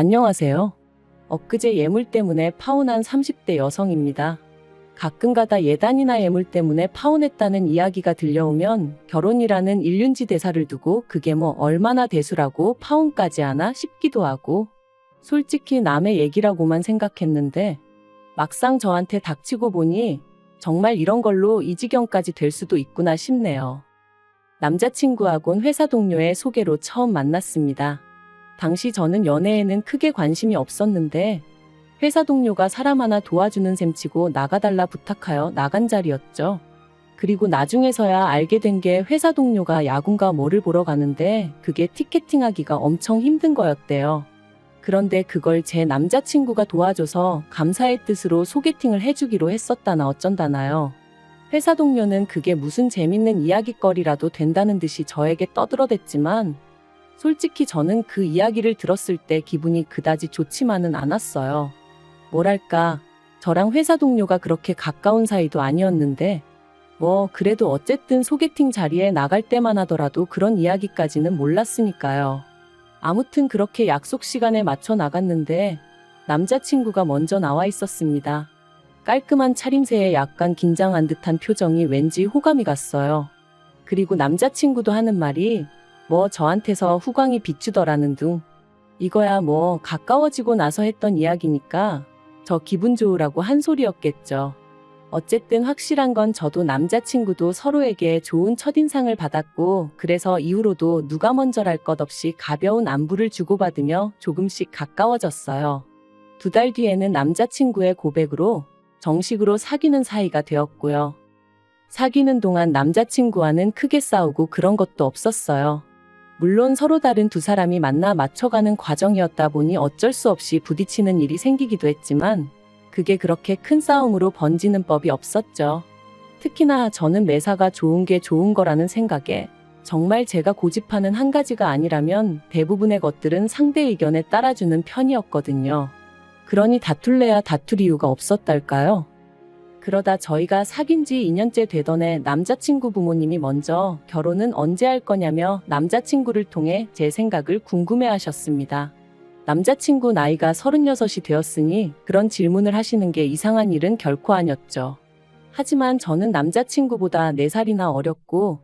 안녕하세요. 엊그제 예물 때문에 파혼한 30대 여성입니다. 가끔가다 예단이나 예물 때문에 파혼했다는 이야기가 들려오면 결혼이라는 일륜지 대사를 두고 그게 뭐 얼마나 대수라고 파혼까지 하나 싶기도 하고, 솔직히 남의 얘기라고만 생각했는데 막상 저한테 닥치고 보니 정말 이런 걸로 이 지경까지 될 수도 있구나 싶네요. 남자친구하고는 회사 동료의 소개로 처음 만났습니다. 당시 저는 연애에는 크게 관심이 없었는데 회사 동료가 사람 하나 도와주는 셈치고 나가달라 부탁하여 나간 자리였죠. 그리고 나중에서야 알게 된 게 회사 동료가 야구인가 뭐를 보러 가는데 그게 티켓팅하기가 엄청 힘든 거였대요. 그런데 그걸 제 남자친구가 도와줘서 감사의 뜻으로 소개팅을 해주기로 했었다나 어쩐다나요. 회사 동료는 그게 무슨 재밌는 이야깃거리라도 된다는 듯이 저에게 떠들어댔지만 솔직히 저는 그 이야기를 들었을 때 기분이 그다지 좋지만은 않았어요. 뭐랄까, 저랑 회사 동료가 그렇게 가까운 사이도 아니었는데 그래도 어쨌든 소개팅 자리에 나갈 때만 하더라도 그런 이야기까지는 몰랐으니까요. 아무튼 그렇게 약속 시간에 맞춰 나갔는데 남자친구가 먼저 나와 있었습니다. 깔끔한 차림새에 약간 긴장한 듯한 표정이 왠지 호감이 갔어요. 그리고 남자친구도 하는 말이 저한테서 후광이 비추더라는 둥. 이거야 가까워지고 나서 했던 이야기니까 저 기분 좋으라고 한 소리였겠죠. 어쨌든 확실한 건 저도 남자친구도 서로에게 좋은 첫인상을 받았고, 그래서 이후로도 누가 먼저랄 것 없이 가벼운 안부를 주고받으며 조금씩 가까워졌어요. 2달 뒤에는 남자친구의 고백으로 정식으로 사귀는 사이가 되었고요. 사귀는 동안 남자친구와는 크게 싸우고 그런 것도 없었어요. 물론 서로 다른 두 사람이 만나 맞춰가는 과정이었다 보니 어쩔 수 없이 부딪히는 일이 생기기도 했지만 그게 그렇게 큰 싸움으로 번지는 법이 없었죠. 특히나 저는 매사가 좋은 게 좋은 거라는 생각에 정말 제가 고집하는 한 가지가 아니라면 대부분의 것들은 상대 의견에 따라주는 편이었거든요. 그러니 다툴래야 다툴 이유가 없었달까요? 그러다 저희가 사귄 지 2년째 되던 해 남자친구 부모님이 먼저 결혼은 언제 할 거냐며 남자친구를 통해 제 생각을 궁금해하셨습니다. 남자친구 나이가 36이 되었으니 그런 질문을 하시는 게 이상한 일은 결코 아니었죠. 하지만 저는 남자친구보다 4살이나 어렸고,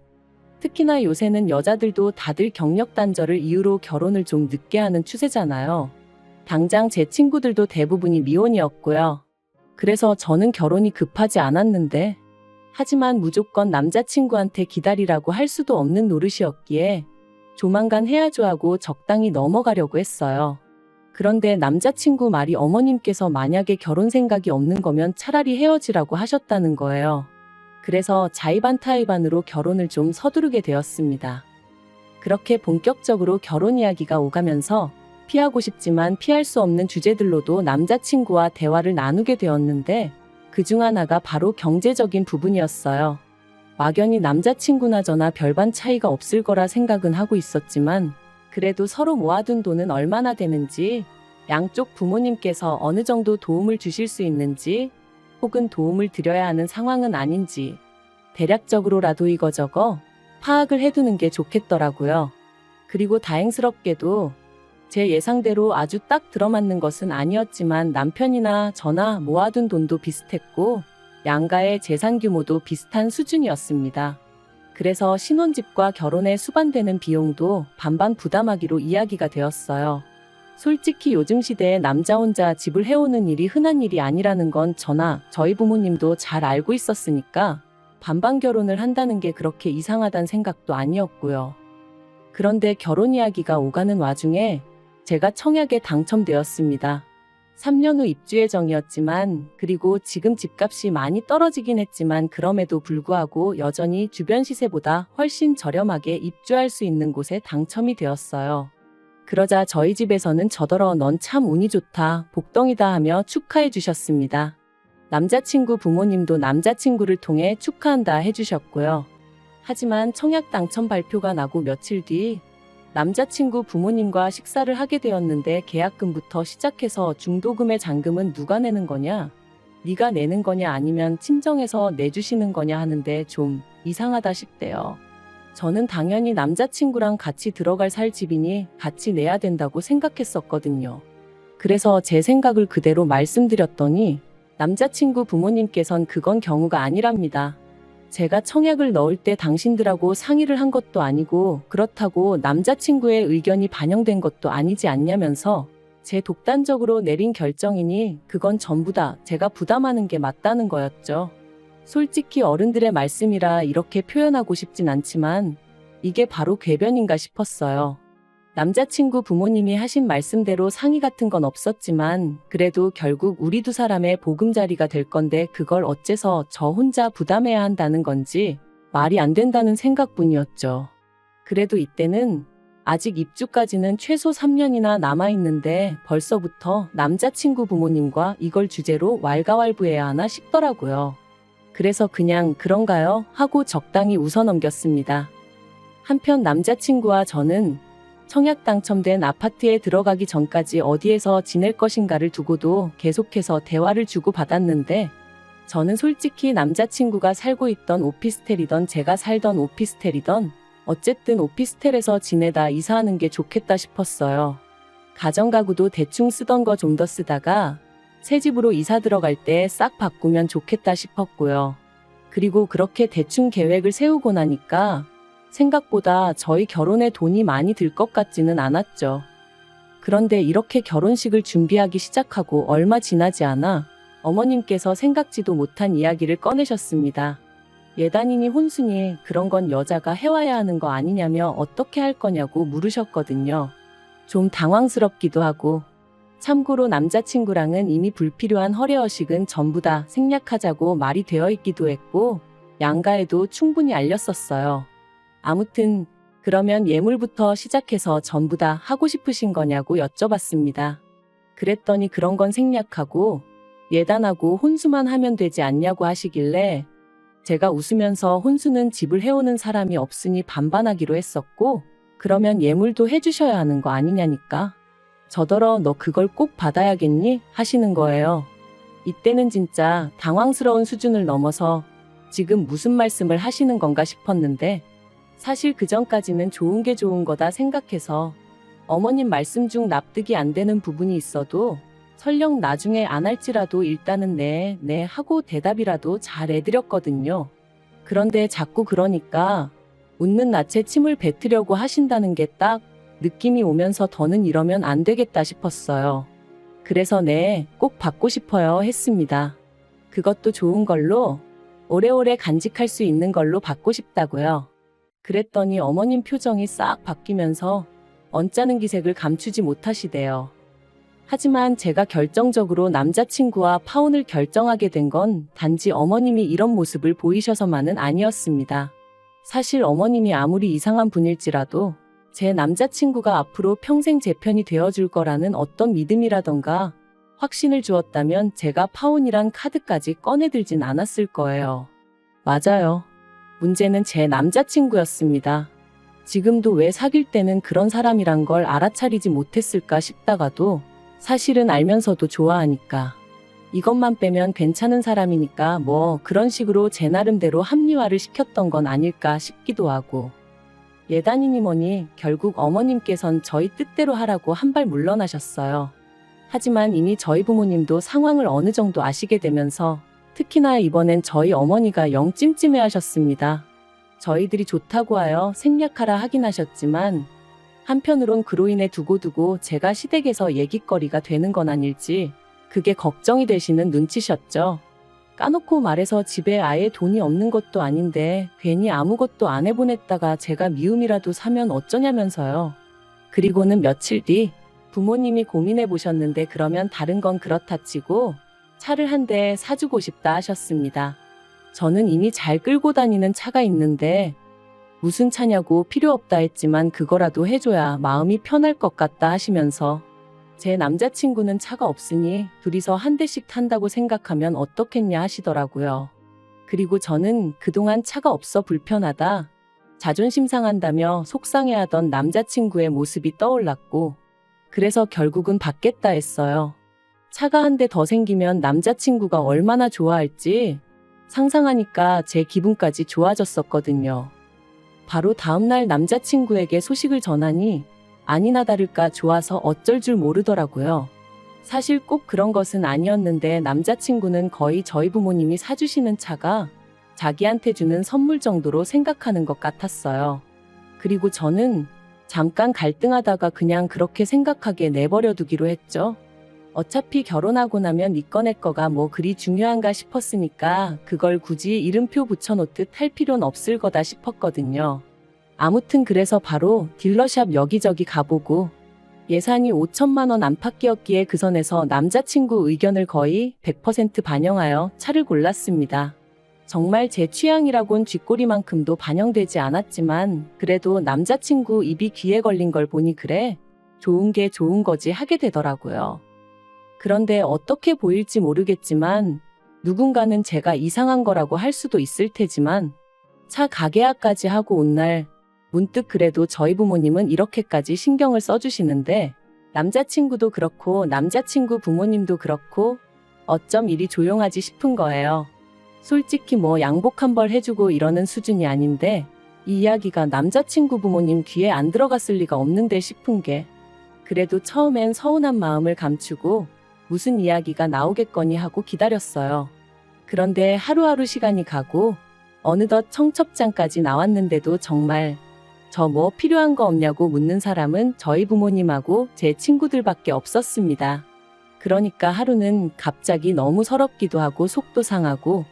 특히나 요새는 여자들도 다들 경력 단절을 이유로 결혼을 좀 늦게 하는 추세잖아요. 당장 제 친구들도 대부분이 미혼이었고요. 그래서 저는 결혼이 급하지 않았는데, 하지만 무조건 남자친구한테 기다리라고 할 수도 없는 노릇이었기에 조만간 해야죠 하고 적당히 넘어가려고 했어요. 그런데 남자친구 말이 어머님께서 만약에 결혼 생각이 없는 거면 차라리 헤어지라고 하셨다는 거예요. 그래서 자의반타의반으로 결혼을 좀 서두르게 되었습니다. 그렇게 본격적으로 결혼 이야기가 오가면서 피하고 싶지만 피할 수 없는 주제들로도 남자친구와 대화를 나누게 되었는데 그중 하나가 바로 경제적인 부분이었어요. 막연히 남자친구나 저나 별반 차이가 없을 거라 생각은 하고 있었지만 그래도 서로 모아둔 돈은 얼마나 되는지, 양쪽 부모님께서 어느 정도 도움을 주실 수 있는지, 혹은 도움을 드려야 하는 상황은 아닌지 대략적으로라도 이거저거 파악을 해두는 게 좋겠더라고요. 그리고 다행스럽게도 제 예상대로 아주 딱 들어맞는 것은 아니었지만 남편이나 저나 모아둔 돈도 비슷했고 양가의 재산 규모도 비슷한 수준이었습니다. 그래서 신혼집과 결혼에 수반되는 비용도 반반 부담하기로 이야기가 되었어요. 솔직히 요즘 시대에 남자 혼자 집을 해오는 일이 흔한 일이 아니라는 건 저나 저희 부모님도 잘 알고 있었으니까 반반 결혼을 한다는 게 그렇게 이상하단 생각도 아니었고요. 그런데 결혼 이야기가 오가는 와중에 제가 청약에 당첨되었습니다. 3년 후 입주 예정이었지만, 그리고 지금 집값이 많이 떨어지긴 했지만 그럼에도 불구하고 여전히 주변 시세보다 훨씬 저렴하게 입주할 수 있는 곳에 당첨이 되었어요. 그러자 저희 집에서는 저더러 넌 참 운이 좋다, 복덩이다 하며 축하해 주셨습니다. 남자친구 부모님도 남자친구를 통해 축하한다 해주셨고요. 하지만 청약 당첨 발표가 나고 며칠 뒤 남자친구 부모님과 식사를 하게 되었는데 계약금부터 시작해서 중도금의 잔금은 누가 내는 거냐? 네가 내는 거냐 아니면 친정에서 내주시는 거냐 하는데 좀 이상하다 싶대요. 저는 당연히 남자친구랑 같이 들어갈 살 집이니 같이 내야 된다고 생각했었거든요. 그래서 제 생각을 그대로 말씀드렸더니 남자친구 부모님께선 그건 경우가 아니랍니다. 제가 청약을 넣을 때 당신들하고 상의를 한 것도 아니고 그렇다고 남자친구의 의견이 반영된 것도 아니지 않냐면서 제 독단적으로 내린 결정이니 그건 전부 다 제가 부담하는 게 맞다는 거였죠. 솔직히 어른들의 말씀이라 이렇게 표현하고 싶진 않지만 이게 바로 궤변인가 싶었어요. 남자친구 부모님이 하신 말씀대로 상의 같은 건 없었지만 그래도 결국 우리 두 사람의 보금자리가 될 건데 그걸 어째서 저 혼자 부담해야 한다는 건지 말이 안 된다는 생각뿐이었죠. 그래도 이때는 아직 입주까지는 최소 3년이나 남아있는데 벌써부터 남자친구 부모님과 이걸 주제로 왈가왈부해야 하나 싶더라고요. 그래서 그냥 그런가요? 하고 적당히 웃어넘겼습니다. 한편 남자친구와 저는 청약 당첨된 아파트에 들어가기 전까지 어디에서 지낼 것인가를 두고도 계속해서 대화를 주고받았는데 저는 솔직히 남자친구가 살고 있던 오피스텔이던 제가 살던 오피스텔이던 어쨌든 오피스텔에서 지내다 이사하는 게 좋겠다 싶었어요. 가정가구도 대충 쓰던 거 좀 더 쓰다가 새 집으로 이사 들어갈 때 싹 바꾸면 좋겠다 싶었고요. 그리고 그렇게 대충 계획을 세우고 나니까 생각보다 저희 결혼에 돈이 많이 들 것 같지는 않았죠. 그런데 이렇게 결혼식을 준비하기 시작하고 얼마 지나지 않아 어머님께서 생각지도 못한 이야기를 꺼내셨습니다. 예단이니 혼수니 그런 건 여자가 해와야 하는 거 아니냐며 어떻게 할 거냐고 물으셨거든요. 좀 당황스럽기도 하고 참고로 남자친구랑은 이미 불필요한 허례허식은 전부 다 생략하자고 말이 되어 있기도 했고 양가에도 충분히 알렸었어요. 아무튼 그러면 예물부터 시작해서 전부 다 하고 싶으신 거냐고 여쭤봤습니다. 그랬더니 그런 건 생략하고 예단하고 혼수만 하면 되지 않냐고 하시길래 제가 웃으면서 혼수는 집을 해오는 사람이 없으니 반반하기로 했었고 그러면 예물도 해주셔야 하는 거 아니냐니까. 저더러 너 그걸 꼭 받아야겠니? 하시는 거예요. 이때는 진짜 당황스러운 수준을 넘어서 지금 무슨 말씀을 하시는 건가 싶었는데 사실 그전까지는 좋은 게 좋은 거다 생각해서 어머님 말씀 중 납득이 안 되는 부분이 있어도 설령 나중에 안 할지라도 일단은 네 하고 대답이라도 잘 해드렸거든요. 그런데 자꾸 그러니까 웃는 낯에 침을 뱉으려고 하신다는 게 딱 느낌이 오면서 더는 이러면 안 되겠다 싶었어요. 그래서 네, 꼭 받고 싶어요 했습니다. 그것도 좋은 걸로 오래오래 간직할 수 있는 걸로 받고 싶다고요. 그랬더니 어머님 표정이 싹 바뀌면서 언짢은 기색을 감추지 못하시대요. 하지만 제가 결정적으로 남자친구와 파혼을 결정하게 된 건 단지 어머님이 이런 모습을 보이셔서만은 아니었습니다. 사실 어머님이 아무리 이상한 분일지라도 제 남자친구가 앞으로 평생 제 편이 되어줄 거라는 어떤 믿음이라던가 확신을 주었다면 제가 파혼이란 카드까지 꺼내들진 않았을 거예요. 맞아요. 문제는 제 남자친구였습니다. 지금도 왜 사귈 때는 그런 사람이란 걸 알아차리지 못했을까 싶다가도 사실은 알면서도 좋아하니까. 이것만 빼면 괜찮은 사람이니까 뭐 그런 식으로 제 나름대로 합리화를 시켰던 건 아닐까 싶기도 하고. 예단이니 뭐니 결국 어머님께선 저희 뜻대로 하라고 한 발 물러나셨어요. 하지만 이미 저희 부모님도 상황을 어느 정도 아시게 되면서 특히나 이번엔 저희 어머니가 영 찜찜해 하셨습니다. 저희들이 좋다고 하여 생략하라 하긴 하셨지만 한편으론 그로 인해 두고두고 제가 시댁에서 얘기거리가 되는 건 아닐지 그게 걱정이 되시는 눈치셨죠. 까놓고 말해서 집에 아예 돈이 없는 것도 아닌데 괜히 아무것도 안 해보냈다가 제가 미움이라도 사면 어쩌냐면서요. 그리고는 며칠 뒤 부모님이 고민해 보셨는데 그러면 다른 건 그렇다 치고 차를 한 대 사주고 싶다 하셨습니다. 저는 이미 잘 끌고 다니는 차가 있는데 무슨 차냐고 필요 없다 했지만 그거라도 해줘야 마음이 편할 것 같다 하시면서 제 남자친구는 차가 없으니 둘이서 한 대씩 탄다고 생각하면 어떻겠냐 하시더라고요. 그리고 저는 그동안 차가 없어 불편하다, 자존심 상한다며 속상해하던 남자친구의 모습이 떠올랐고 그래서 결국은 받겠다 했어요. 차가 한 대 더 생기면 남자친구가 얼마나 좋아할지 상상하니까 제 기분까지 좋아졌었거든요. 바로 다음날 남자친구에게 소식을 전하니 아니나 다를까 좋아서 어쩔 줄 모르더라고요. 사실 꼭 그런 것은 아니었는데 남자친구는 거의 저희 부모님이 사주시는 차가 자기한테 주는 선물 정도로 생각하는 것 같았어요. 그리고 저는 잠깐 갈등하다가 그냥 그렇게 생각하게 내버려 두기로 했죠. 어차피 결혼하고 나면 이거 내 거가 뭐 그리 중요한가 싶었으니까 그걸 굳이 이름표 붙여놓듯 할 필요는 없을 거다 싶었거든요. 아무튼 그래서 바로 딜러샵 여기저기 가보고 예산이 5천만 원 안팎이었기에 그 선에서 남자친구 의견을 거의 100% 반영하여 차를 골랐습니다. 정말 제 취향이라곤 쥐꼬리만큼도 반영되지 않았지만 그래도 남자친구 입이 귀에 걸린 걸 보니 그래, 좋은 게 좋은 거지 하게 되더라고요. 그런데 어떻게 보일지 모르겠지만 누군가는 제가 이상한 거라고 할 수도 있을 테지만 차 가게화까지 하고 온 날 문득 그래도 저희 부모님은 이렇게까지 신경을 써주시는데 남자친구도 그렇고 남자친구 부모님도 그렇고 어쩜 이리 조용하지 싶은 거예요. 솔직히 뭐 양복 한 벌 해주고 이러는 수준이 아닌데 이 이야기가 남자친구 부모님 귀에 안 들어갔을 리가 없는데 싶은 게, 그래도 처음엔 서운한 마음을 감추고 무슨 이야기가 나오겠거니 하고 기다렸어요. 그런데 하루하루 시간이 가고 어느덧 청첩장까지 나왔는데도 정말 저 뭐 필요한 거 없냐고 묻는 사람은 저희 부모님하고 제 친구들밖에 없었습니다. 그러니까 하루는 갑자기 너무 서럽기도 하고 속도 상하고,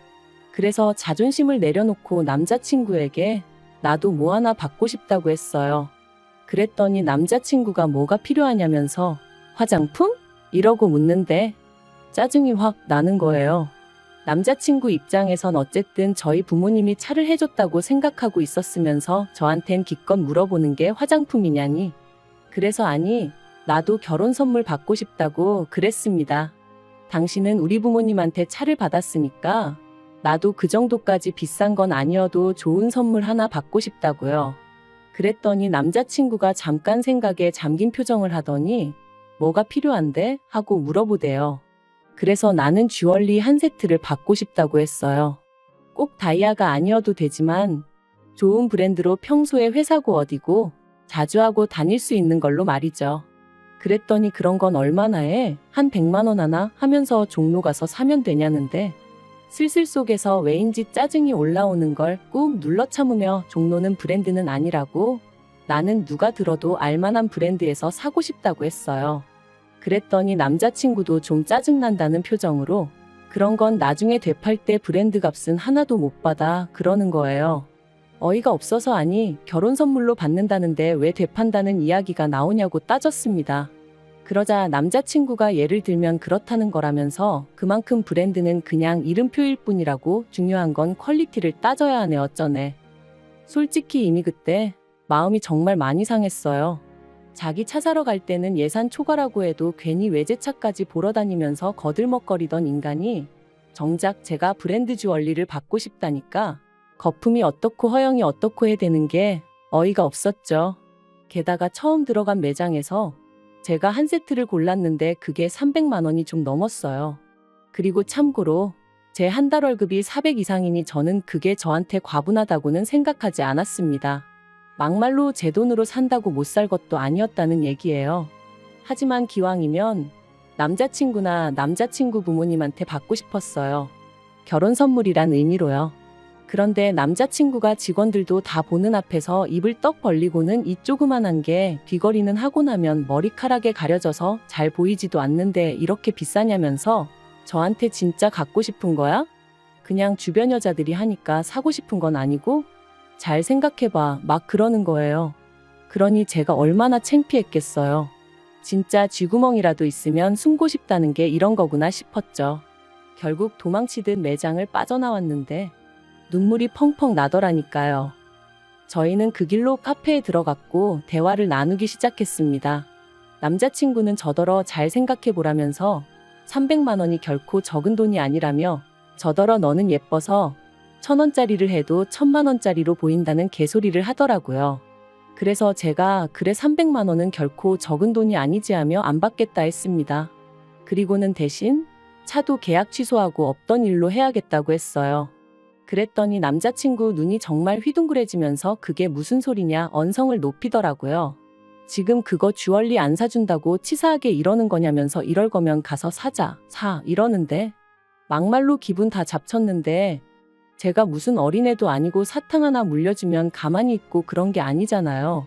그래서 자존심을 내려놓고 남자친구에게 나도 뭐 하나 받고 싶다고 했어요. 그랬더니 남자친구가 뭐가 필요하냐면서 화장품? 이러고 묻는데 짜증이 확 나는 거예요. 남자친구 입장에선 어쨌든 저희 부모님이 차를 해줬다고 생각하고 있었으면서 저한텐 기껏 물어보는 게 화장품이냐니. 그래서 아니, 나도 결혼 선물 받고 싶다고 그랬습니다. 당신은 우리 부모님한테 차를 받았으니까 나도 그 정도까지 비싼 건 아니어도 좋은 선물 하나 받고 싶다고요. 그랬더니 남자친구가 잠깐 생각에 잠긴 표정을 하더니 뭐가 필요한데? 하고 물어보대요. 그래서 나는 주얼리 한 세트를 받고 싶다고 했어요. 꼭 다이아가 아니어도 되지만 좋은 브랜드로 평소에 회사고 어디고 자주 하고 다닐 수 있는 걸로 말이죠. 그랬더니 그런 건 얼마나 해? 한 100만 원 하나? 하면서 종로 가서 사면 되냐는데 슬슬 속에서 왜인지 짜증이 올라오는 걸 꾹 눌러 참으며 종로는 브랜드는 아니라고, 나는 누가 들어도 알만한 브랜드에서 사고 싶다고 했어요. 그랬더니 남자친구도 좀 짜증난다는 표정으로 그런 건 나중에 되팔 때 브랜드 값은 하나도 못 받아 그러는 거예요. 어이가 없어서 아니 결혼 선물로 받는다는데 왜 되판다는 이야기가 나오냐고 따졌습니다. 그러자 남자친구가 예를 들면 그렇다는 거라면서 그만큼 브랜드는 그냥 이름표일 뿐이라고 중요한 건 퀄리티를 따져야 하네 어쩌네. 솔직히 이미 그때 마음이 정말 많이 상했어요. 자기 차 사러 갈 때는 예산 초과라고 해도 괜히 외제차까지 보러 다니면서 거들먹거리던 인간이 정작 제가 브랜드 주얼리를 받고 싶다니까 거품이 어떻고 허영이 어떻고 해대는 게 어이가 없었죠. 게다가 처음 들어간 매장에서 제가 한 세트를 골랐는데 그게 300만 원이 좀 넘었어요. 그리고 참고로 제 한 달 월급이 400 이상이니 저는 그게 저한테 과분하다고는 생각하지 않았습니다. 막말로 제 돈으로 산다고 못 살 것도 아니었다는 얘기예요. 하지만 기왕이면 남자친구나 남자친구 부모님한테 받고 싶었어요. 결혼 선물이란 의미로요. 그런데 남자친구가 직원들도 다 보는 앞에서 입을 떡 벌리고는 이 조그만한 게 귀걸이는 하고 나면 머리카락에 가려져서 잘 보이지도 않는데 이렇게 비싸냐면서 저한테 진짜 갖고 싶은 거야? 그냥 주변 여자들이 하니까 사고 싶은 건 아니고? 잘 생각해봐 막 그러는 거예요. 그러니 제가 얼마나 창피했겠어요. 진짜 쥐구멍이라도 있으면 숨고 싶다는 게 이런 거구나 싶었죠. 결국 도망치듯 매장을 빠져나왔는데 눈물이 펑펑 나더라니까요. 저희는 그 길로 카페에 들어갔고 대화를 나누기 시작했습니다. 남자친구는 저더러 잘 생각해보라면서 300만 원이 결코 적은 돈이 아니라며 저더러 너는 예뻐서 1,000원짜리를 해도 1,000만 원짜리로 보인다는 개소리를 하더라고요. 그래서 제가 그래 300만 원은 결코 적은 돈이 아니지 하며 안 받겠다 했습니다. 그리고는 대신 차도 계약 취소하고 없던 일로 해야겠다고 했어요. 그랬더니 남자친구 눈이 정말 휘둥그레지면서 그게 무슨 소리냐 언성을 높이더라고요. 지금 그거 주얼리 안 사준다고 치사하게 이러는 거냐면서 이럴 거면 가서 사 이러는데 막말로 기분 다 잡쳤는데 제가 무슨 어린애도 아니고 사탕 하나 물려주면 가만히 있고 그런 게 아니잖아요.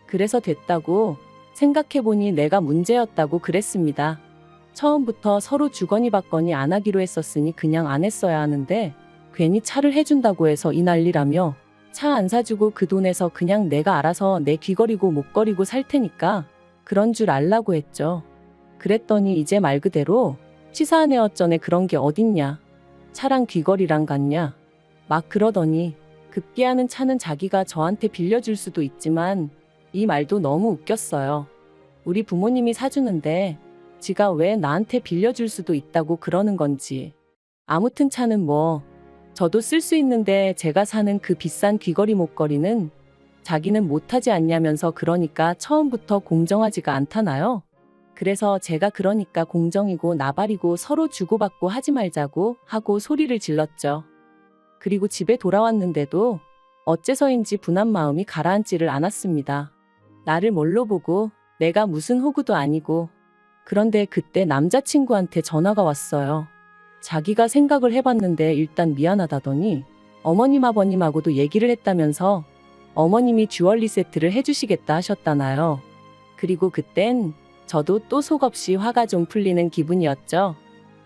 그래서 됐다고 생각해보니 내가 문제였다고 그랬습니다. 처음부터 서로 주거니 받거니 안 하기로 했었으니 그냥 안 했어야 하는데 괜히 차를 해준다고 해서 이 난리라며 차 안 사주고 그 돈에서 그냥 내가 알아서 내 귀걸이고 목걸이고 살 테니까 그런 줄 알라고 했죠. 그랬더니 이제 말 그대로 치사한 애 어쩌네 그런 게 어딨냐. 차랑 귀걸이랑 같냐. 막 그러더니 급기야는 차는 자기가 저한테 빌려줄 수도 있지만 이 말도 너무 웃겼어요. 우리 부모님이 사주는데 지가 왜 나한테 빌려줄 수도 있다고 그러는 건지. 아무튼 차는 뭐 저도 쓸 수 있는데 제가 사는 그 비싼 귀걸이 목걸이는 자기는 못하지 않냐면서 그러니까 처음부터 공정하지가 않다나요? 그래서 제가 그러니까 공정이고 나발이고 서로 주고받고 하지 말자고 하고 소리를 질렀죠. 그리고 집에 돌아왔는데도 어째서인지 분한 마음이 가라앉지를 않았습니다. 나를 뭘로 보고 내가 무슨 호구도 아니고. 그런데 그때 남자친구한테 전화가 왔어요. 자기가 생각을 해봤는데 일단 미안하다더니 어머님 아버님하고도 얘기를 했다면서 어머님이 주얼리 세트를 해주시겠다 하셨다나요. 그리고 그땐 저도 또 속없이 화가 좀 풀리는 기분이었죠.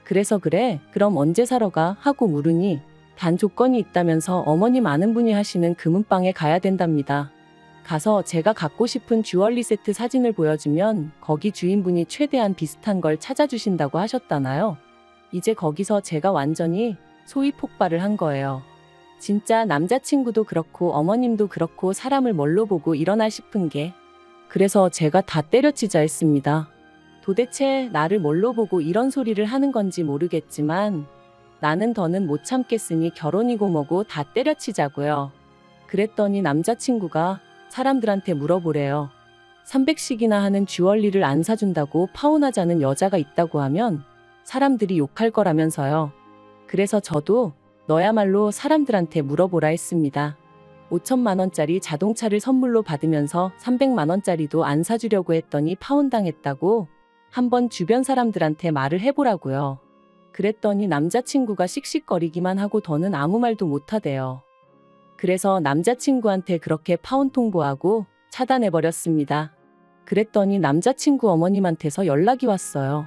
그래서 그래 그럼 언제 사러 가 하고 물으니 단 조건이 있다면서 어머님 아는 분이 하시는 금은방에 가야 된답니다. 가서 제가 갖고 싶은 주얼리 세트 사진을 보여주면 거기 주인분이 최대한 비슷한 걸 찾아주신다고 하셨다나요. 이제 거기서 제가 완전히 소위 폭발을 한 거예요. 진짜 남자친구도 그렇고 어머님도 그렇고 사람을 뭘로 보고 이러나 싶은 게. 그래서 제가 다 때려치자 했습니다. 도대체 나를 뭘로 보고 이런 소리를 하는 건지 모르겠지만 나는 더는 못 참겠으니 결혼이고 뭐고 다 때려치자고요. 그랬더니 남자친구가 사람들한테 물어보래요. 300씩이나 하는 주얼리를 안 사준다고 파혼하자는 여자가 있다고 하면 사람들이 욕할 거라면서요. 그래서 저도 너야말로 사람들한테 물어보라 했습니다. 5천만 원짜리 자동차를 선물로 받으면서 300만 원짜리도 안 사주려고 했더니 파혼당했다고 한번 주변 사람들한테 말을 해보라고요. 그랬더니 남자친구가 씩씩거리기만 하고 더는 아무 말도 못하대요. 그래서 남자친구한테 그렇게 파혼 통보하고 차단해버렸습니다. 그랬더니 남자친구 어머님한테서 연락이 왔어요.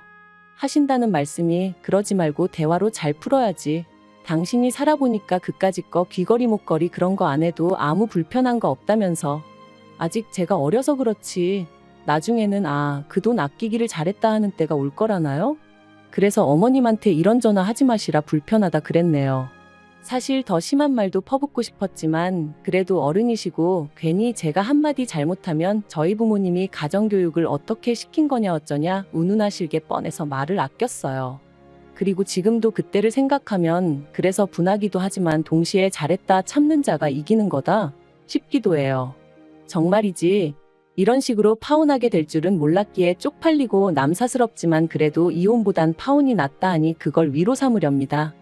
하신다는 말씀이 그러지 말고 대화로 잘 풀어야지. 당신이 살아보니까 그까짓 거 귀걸이 목걸이 그런 거 안 해도 아무 불편한 거 없다면서. 아직 제가 어려서 그렇지 나중에는 그 돈 아끼기를 잘했다 하는 때가 올 거라나요? 그래서 어머님한테 이런 전화 하지 마시라 불편하다 그랬네요. 사실 더 심한 말도 퍼붓고 싶었지만 그래도 어른이시고 괜히 제가 한마디 잘못하면 저희 부모님이 가정교육을 어떻게 시킨 거냐 어쩌냐 운운하실 게 뻔해서 말을 아꼈어요. 그리고 지금도 그때를 생각하면 그래서 분하기도 하지만 동시에 잘했다 참는 자가 이기는 거다 싶기도 해요. 정말이지 이런 식으로 파혼하게 될 줄은 몰랐기에 쪽팔리고 남사스럽지만 그래도 이혼보단 파혼이 낫다 하니 그걸 위로 삼으렵니다.